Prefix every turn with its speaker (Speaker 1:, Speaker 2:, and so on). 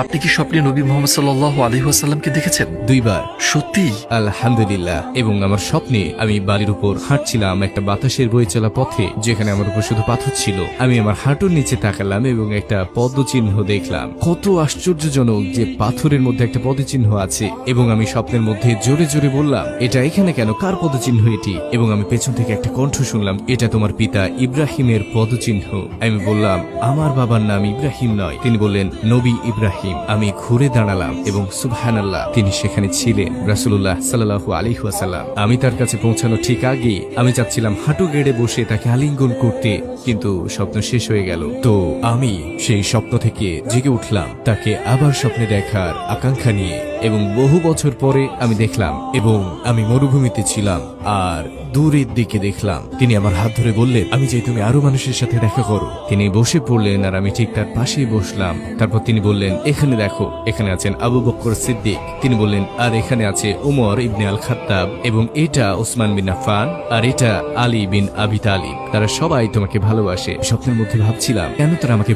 Speaker 1: আপনি কি স্বপ্নে নবী মুহাম্মদ সাল্লাল্লাহু আলাইহি ওয়াসাল্লামকে দেখেছেন?
Speaker 2: 2 বার।
Speaker 1: সত্যি?
Speaker 2: আলহামদুলিল্লাহ। এবং আমার স্বপ্নে আমি বালির উপর হাঁটছিলাম একটা বাতাসের বয়ে চলা পথে, যেখানে আমার উপর শুধু পাথর ছিল। আমি আমার হাঁটুর নিচে তাকালাম এবং একটা পদচিহ্ন দেখলাম। কত আশ্চর্যজনক যে পাথরের মধ্যে একটা পদচিহ্ন আছে। এবং আমি স্বপ্নের মধ্যে জোরে জোরে বললাম, এটা এখানে কেন? কার পদচিহ্ন এটি? এবং আমি পেছন থেকে একটা কণ্ঠ শুনলাম, এটা তোমার পিতা ইব্রাহিমের পদচিহ্ন। আমি বললাম, আমার বাবার নাম ইব্রাহিম নয়। তিনি বললেন, নবী ইব্রাহিম। আমি ঘুরে দাঁড়ালাম এবং সুবহানাল্লাহ, তিনি সেখানে ছিলেন, রাসূলুল্লাহ সাল্লাল্লাহু আলাইহি ওয়াসাল্লাম। আমি তার কাছে পৌঁছানো ঠিক আগে আমি চাচ্ছিলাম হাঁটু গেড়ে বসে তাকে আলিঙ্গন করতে, কিন্তু স্বপ্ন শেষ হয়ে গেল। তো আমি সেই স্বপ্ন থেকে জেগে উঠলাম তাকে আবার স্বপ্নে দেখার আকাঙ্ক্ষা নিয়ে। এবং বহু বছর পরে আমি দেখলাম, এবং আমি মরুভূমিতে ছিলাম আর দূরের দিকে দেখলাম তিনি আমার হাত ধরে বললেন, আমি চাই তুমি আরো মানুষের সাথে দেখা করো। তিনি বসে পড়লেন আর আমি ঠিক তার পাশেই বসলাম। তারপর তিনি বললেন, এখানে দেখো, এখানে আছেন আবু বকর সিদ্দিক। তিনি বললেন, আর এখানে আছে উমর ইবনে আল খাত্তাব, এবং এটা ওসমান বিন আফফান, আর এটা আলী বিন আবি তালিব। তারা সবাই তোমাকে ভালোবাসে। স্বপ্নের মধ্যে ভাবছিলাম, কেন তারা আমাকে